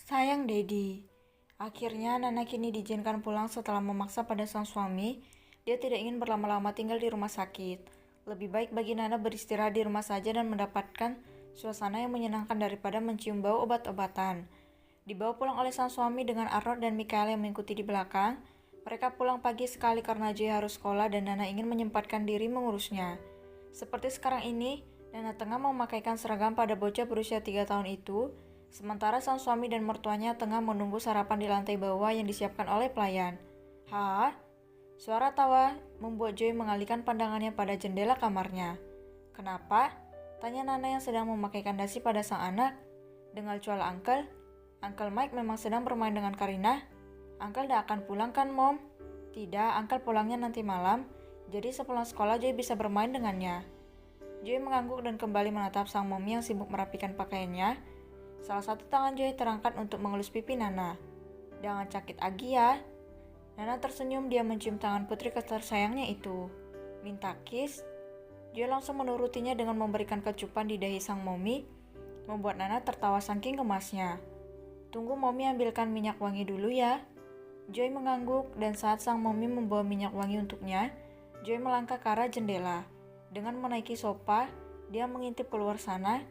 Sayang Dedi. Akhirnya Nana kini diizinkan pulang setelah memaksa pada sang suami. Dia tidak ingin berlama-lama tinggal di rumah sakit. Lebih baik bagi Nana beristirahat di rumah saja dan mendapatkan suasana yang menyenangkan daripada mencium bau obat-obatan. Dibawa pulang oleh sang suami dengan Arnold dan Michael yang mengikuti di belakang. Mereka pulang pagi sekali karena Joy harus sekolah dan Nana ingin menyempatkan diri mengurusnya. Seperti sekarang ini, Nana tengah memakaikan seragam pada bocah berusia 3 tahun itu, sementara sang suami dan mertuanya tengah menunggu sarapan di lantai bawah yang disiapkan oleh pelayan. Hah? Suara tawa membuat Joy mengalihkan pandangannya pada jendela kamarnya. Kenapa? Tanya Nana yang sedang memakaikan dasi pada sang anak. Dengar cual Uncle Mike memang sedang bermain dengan Karina. Uncle dah akan pulang kan, Mom? Tidak, Uncle pulangnya nanti malam. Jadi sepulang sekolah Joy bisa bermain dengannya. Joy mengangguk dan kembali menatap sang mommy yang sibuk merapikan pakaiannya. Salah satu tangan Joy terangkat untuk mengelus pipi Nana. Jangan sakit lagi ya. Nana tersenyum, dia mencium tangan putri tersayangnya itu. Minta kiss? Joy langsung menurutinya dengan memberikan kecupan di dahi sang mommy, membuat Nana tertawa saking gemasnya. Tunggu mommy ambilkan minyak wangi dulu ya. Joy mengangguk dan saat sang mommy membawa minyak wangi untuknya, Joy melangkah ke arah jendela. Dengan menaiki sofa, dia mengintip keluar sana.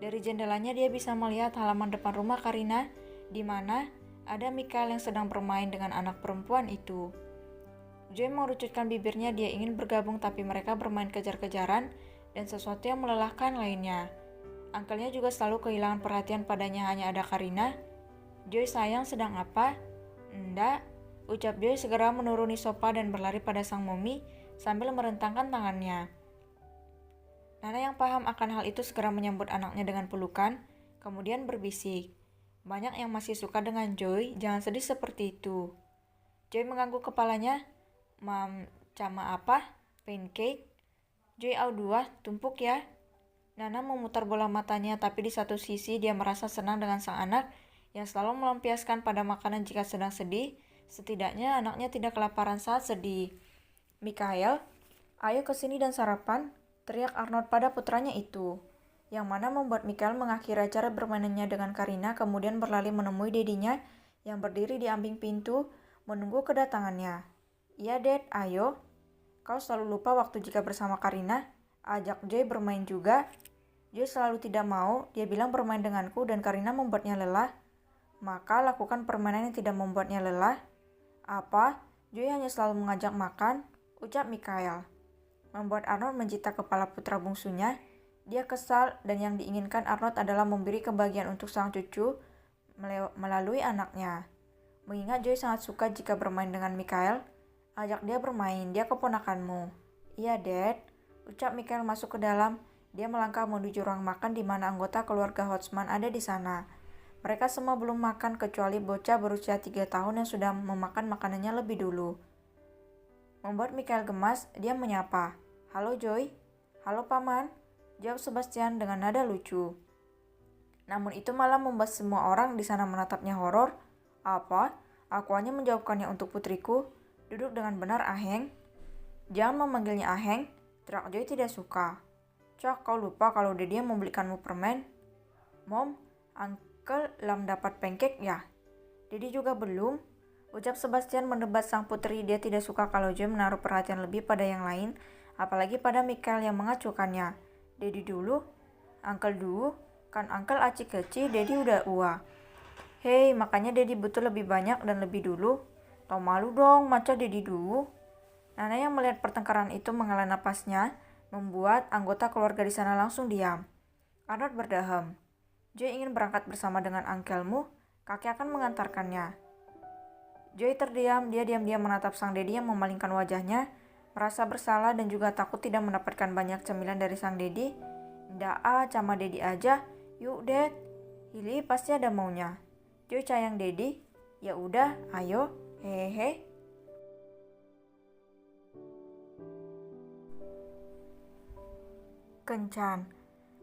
Dari jendelanya dia bisa melihat halaman depan rumah Karina, di mana ada Michael yang sedang bermain dengan anak perempuan itu. Joy mengerucutkan bibirnya, dia ingin bergabung tapi mereka bermain kejar-kejaran dan sesuatu yang melelahkan lainnya. Uncle-nya juga selalu kehilangan perhatian padanya, hanya ada Karina. Joy sayang, sedang apa? Enggak, ucap Joy segera menuruni sofa dan berlari pada sang mommy sambil merentangkan tangannya. Nana yang paham akan hal itu segera menyambut anaknya dengan pelukan, kemudian berbisik. Banyak yang masih suka dengan Joy, jangan sedih seperti itu. Joy mengangguk kepalanya. Mam, cama apa? Pancake? Joy dua, tumpuk ya? Nana memutar bola matanya, tapi di satu sisi dia merasa senang dengan sang anak yang selalu melampiaskan pada makanan jika sedang sedih. Setidaknya anaknya tidak kelaparan saat sedih. Michael, ayo kesini dan sarapan, teriak Arnold pada putranya itu, yang mana membuat Michael mengakhiri acara bermainannya dengan Karina, kemudian berlari menemui dedinya yang berdiri di ambing pintu menunggu kedatangannya. Iya Dad, ayo. Kau selalu lupa waktu jika bersama Karina, ajak Joy bermain juga. Joy selalu tidak mau, dia bilang bermain denganku dan Karina membuatnya lelah. Maka lakukan permainan yang tidak membuatnya lelah. Apa? Joy hanya selalu mengajak makan, ucap Michael. Membuat Arnold mencita kepala putra bungsunya. Dia kesal dan yang diinginkan Arnold adalah memberi kebahagiaan untuk sang cucu melalui anaknya. Mengingat Joy sangat suka jika bermain dengan Michael, ajak dia bermain, dia keponakanmu. Iya Dad, ucap Michael masuk ke dalam. Dia melangkah menuju ruang makan di mana anggota keluarga Hodgman ada di sana. Mereka semua belum makan kecuali bocah berusia 3 tahun yang sudah memakan makanannya lebih dulu. Membuat Michael gemas, dia menyapa. Halo Joy. Halo Paman, jawab Sebastian dengan nada lucu. Namun itu malah membuat semua orang di sana menatapnya horor. Apa? Aku hanya menjawabkannya untuk putriku. Duduk dengan benar Aheng. Jangan memanggilnya Aheng, teriak Joy tidak suka. Cak, kau lupa kalau Daddy yang membelikanmu permen? Mom, Uncle lam dapat pancake ya? Daddy juga belum, ucap Sebastian mendebat sang putri. Dia tidak suka kalau Joy menaruh perhatian lebih pada yang lain, apalagi pada Michael yang mengacuhkannya. Daddy dulu? Uncle dulu? Kan Uncle acik kecil, Daddy udah ua. Hei, makanya Daddy butuh lebih banyak dan lebih dulu. Tau malu dong, maca Daddy dulu. Nana yang melihat pertengkaran itu menghela napasnya, membuat anggota keluarga di sana langsung diam. Arnold berdaham. Joy ingin berangkat bersama dengan uncle-mu, kakek akan mengantarkannya. Joy terdiam, dia diam-diam menatap sang Daddy yang memalingkan wajahnya, merasa bersalah dan juga takut tidak mendapatkan banyak cemilan dari sang Daddy. Ndak sama Daddy aja, yuk Dad. Hili pasti ada maunya. Joy sayang Daddy, ya udah, ayo, hehehe. Kencan,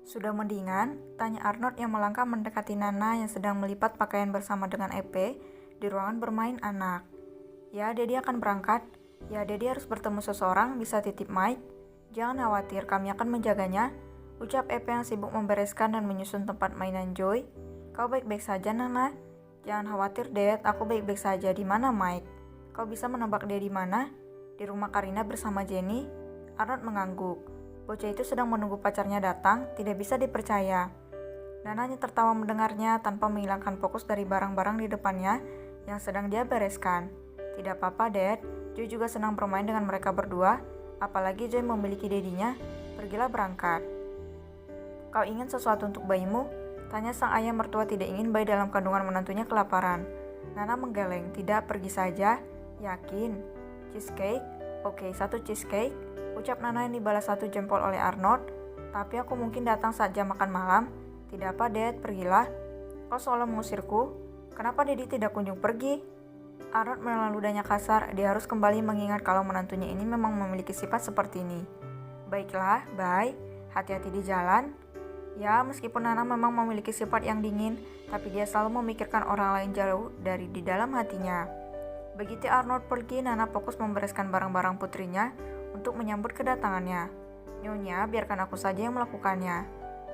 sudah mendingan? Tanya Arnold yang melangkah mendekati Nana yang sedang melipat pakaian bersama dengan Epe di ruangan bermain anak. Ya, Daddy akan berangkat. Ya, Daddy harus bertemu seseorang, bisa titip Mike. Jangan khawatir, kami akan menjaganya, ucap Epe yang sibuk membereskan dan menyusun tempat mainan Joy. Kau baik-baik saja, Nana? Jangan khawatir, Dad, aku baik-baik saja. Di mana Mike? Kau bisa menebak dia di mana? Di rumah Karina bersama Jenny? Arnold mengangguk. Bocah itu sedang menunggu pacarnya datang, tidak bisa dipercaya. Nana hanya tertawa mendengarnya tanpa menghilangkan fokus dari barang-barang di depannya yang sedang dia bereskan. Tidak apa-apa, Dad. Joy juga senang bermain dengan mereka berdua, apalagi Joy memiliki dedinya. Pergilah berangkat. Kau ingin sesuatu untuk bayimu? Tanya sang ayah mertua tidak ingin bayi dalam kandungan menantunya kelaparan. Nana menggeleng. Tidak, pergi saja. Yakin? Cheesecake? Oke, 1 cheesecake. Ucap Nana yang dibalas 1 jempol oleh Arnold. Tapi aku mungkin datang saat jam makan malam. Tidak apa, Dad, pergilah. Kau selalu mengusirku. Kenapa Daddy tidak kunjung pergi? Arnold menelan ludahnya kasar. Dia harus kembali mengingat kalau menantunya ini memang memiliki sifat seperti ini. Baiklah, bye. Hati-hati di jalan. Ya, meskipun Nana memang memiliki sifat yang dingin, tapi dia selalu memikirkan orang lain jauh dari di dalam hatinya. Begitu Arnold pergi, Nana fokus membereskan barang-barang putrinya untuk menyambut kedatangannya. Nyonya, biarkan aku saja yang melakukannya.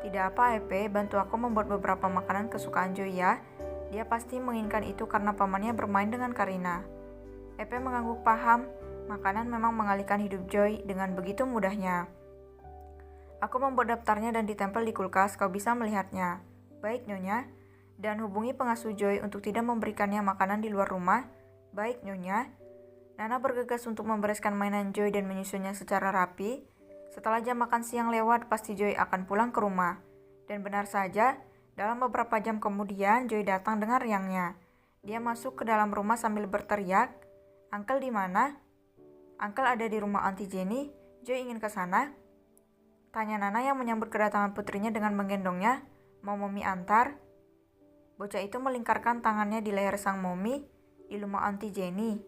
Tidak apa, Epe, bantu aku membuat beberapa makanan kesukaan Joy ya. Dia pasti menginginkan itu karena pamannya bermain dengan Karina. Epe mengangguk paham, makanan memang mengalihkan hidup Joy dengan begitu mudahnya. Aku membuat daftarnya dan ditempel di kulkas, kau bisa melihatnya. Baik, Nyonya. Dan hubungi pengasuh Joy untuk tidak memberikannya makanan di luar rumah. Baik, Nyonya. Nana bergegas untuk membereskan mainan Joy dan menyusunnya secara rapi. Setelah jam makan siang lewat, pasti Joy akan pulang ke rumah. Dan benar saja, dalam beberapa jam kemudian Joy datang dengan riangnya. Dia masuk ke dalam rumah sambil berteriak, "Uncle di mana?" "Uncle ada di rumah Auntie Jenny. Joy ingin ke sana?" Tanya Nana yang menyambut kedatangan putrinya dengan menggendongnya. "Mau Mommy antar?" Bocah itu melingkarkan tangannya di leher sang Mommy. "Di rumah Auntie Jenny."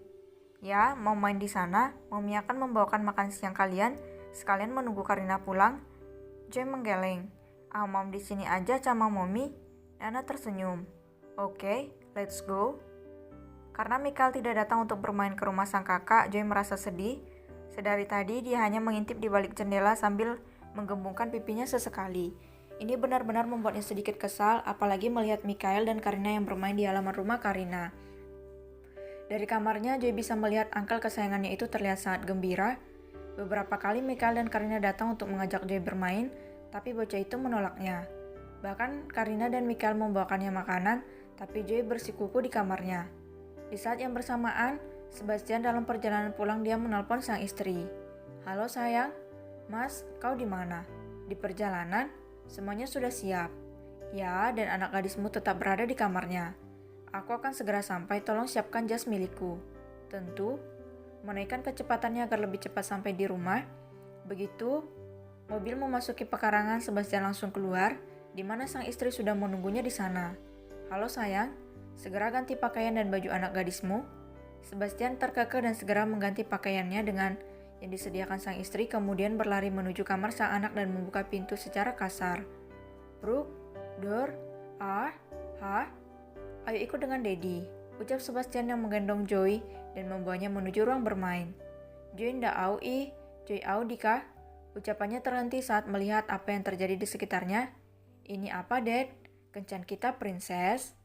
"Ya, mau main di sana. Mommy akan membawakan makan siang kalian, sekalian menunggu Karina pulang." Joy menggeleng. "Mom di sini aja sama Mommy." Nana tersenyum. "Oke, let's go." Karena Michael tidak datang untuk bermain ke rumah sang kakak, Joy merasa sedih. Sedari tadi dia hanya mengintip di balik jendela sambil menggembungkan pipinya sesekali. Ini benar-benar membuatnya sedikit kesal, apalagi melihat Michael dan Karina yang bermain di halaman rumah Karina. Dari kamarnya, Joy bisa melihat uncle kesayangannya itu terlihat sangat gembira. Beberapa kali Michael dan Karina datang untuk mengajak Joy bermain, tapi bocah itu menolaknya. Bahkan Karina dan Michael membawakannya makanan, tapi Joy bersikuku di kamarnya. Di saat yang bersamaan, Sebastian dalam perjalanan pulang dia menelpon sang istri. "Halo sayang, Mas, kau di mana? Di perjalanan? Semuanya sudah siap." "Ya, dan anak gadismu tetap berada di kamarnya. Aku akan segera sampai, tolong siapkan jas milikku." "Tentu." Menaikkan kecepatannya agar lebih cepat sampai di rumah. Begitu mobil memasuki pekarangan, Sebastian langsung keluar, di mana sang istri sudah menunggunya di sana. "Halo sayang, segera ganti pakaian dan baju anak gadismu." Sebastian terkekeh dan segera mengganti pakaiannya dengan yang disediakan sang istri, kemudian berlari menuju kamar sang anak dan membuka pintu secara kasar. "Brooke, Dor, ayo ikut dengan Daddy," ucap Sebastian yang menggendong Joy dan membawanya menuju ruang bermain. "Joy ndak au ih, Joy au dikah?" Ucapannya terhenti saat melihat apa yang terjadi di sekitarnya. "Ini apa, Dad? Kencan kita, Princess?"